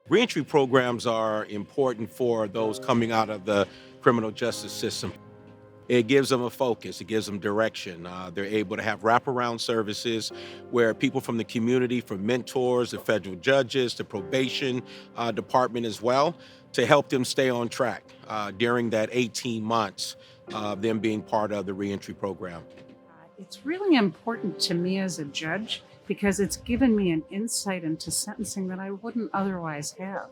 Reentry programs are important for those coming out of the criminal justice system. It gives them a focus, it gives them direction. They're able to have wraparound services where people from the community, from mentors, the federal judges, the probation department as well, to help them stay on track during that 18 months of them being part of the reentry program. It's really important to me as a judge because it's given me an insight into sentencing that I wouldn't otherwise have.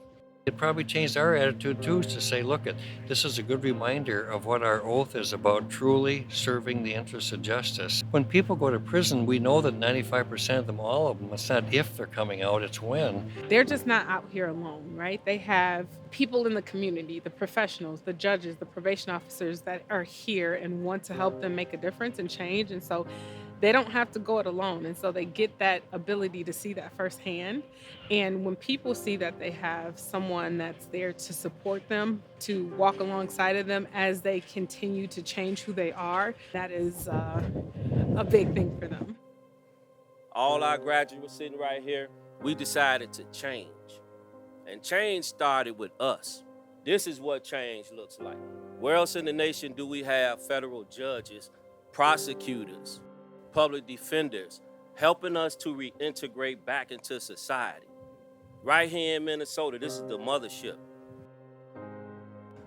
It probably changed our attitude too to say, look, this is a good reminder of what our oath is about, truly serving the interests of justice. When people go to prison, we know that 95% of them, all of them, it's not if they're coming out, it's when. They're just not out here alone, right? They have people in the community, the professionals, the judges, the probation officers that are here and want to help them make a difference and change. And so they don't have to go it alone. And so they get that ability to see that firsthand. And when people see that they have someone that's there to support them, to walk alongside of them as they continue to change who they are, that is a big thing for them. All our graduates sitting right here, we decided to change. And change started with us. This is what change looks like. Where else in the nation do we have federal judges, prosecutors, public defenders helping us to reintegrate back into society? Right here in Minnesota, this is the mothership.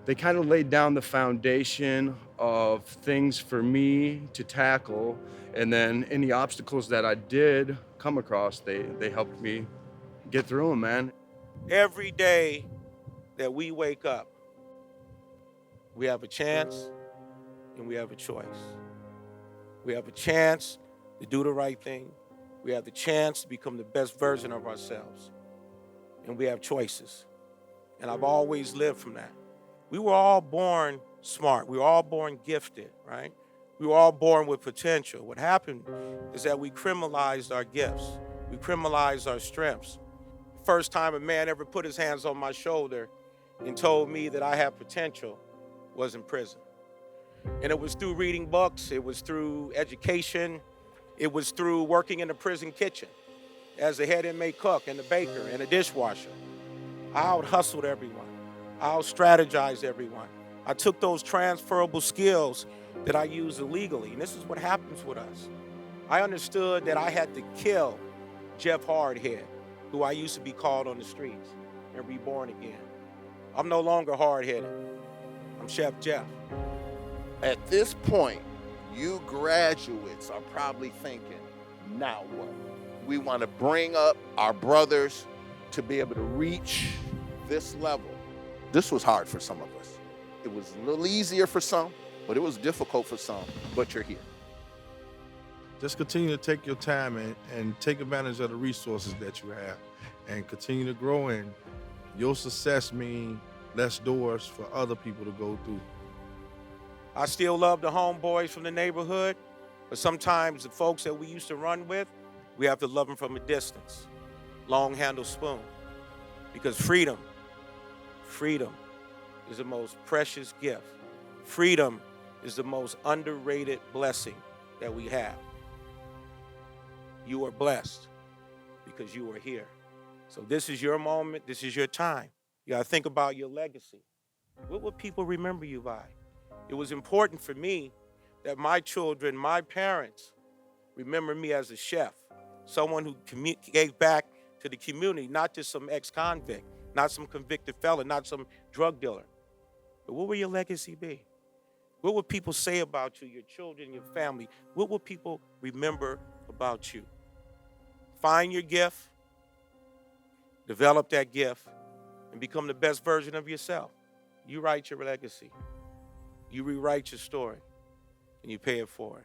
They kind of laid down the foundation of things for me to tackle, and then any obstacles that I did come across, they helped me get through them, man. Every day that we wake up, we have a chance and we have a choice. We have a chance to do the right thing. We have the chance to become the best version of ourselves. And we have choices. And I've always lived from that. We were all born smart. We were all born gifted, right? We were all born with potential. What happened is that we criminalized our gifts. We criminalized our strengths. First time a man ever put his hands on my shoulder and told me that I have potential was in prison. And it was through reading books, it was through education, it was through working in the prison kitchen as a head inmate cook and a baker and a dishwasher. I out-hustled everyone. I out-strategized everyone. I took those transferable skills that I used illegally, and this is what happens with us. I understood that I had to kill Jeff Hardhead, who I used to be called on the streets, and reborn again. I'm no longer hard-headed. I'm Chef Jeff. At this point, you graduates are probably thinking, now what? We want to bring up our brothers to be able to reach this level. This was hard for some of us. It was a little easier for some, but it was difficult for some, but you're here. Just continue to take your time and take advantage of the resources that you have and continue to grow, and your success means less doors for other people to go through. I still love the homeboys from the neighborhood, but sometimes the folks that we used to run with, we have to love them from a distance. Long handle spoon. Because freedom is the most precious gift. Freedom is the most underrated blessing that we have. You are blessed because you are here. So this is your moment, this is your time. You gotta think about your legacy. What will people remember you by? It was important for me that my children, my parents, remember me as a chef, someone who gave back to the community, not just some ex-convict, not some convicted felon, not some drug dealer. But what will your legacy be? What will people say about you, your children, your family? What will people remember about you? Find your gift, develop that gift, and become the best version of yourself. You write your legacy. You rewrite your story, and you pay it forward.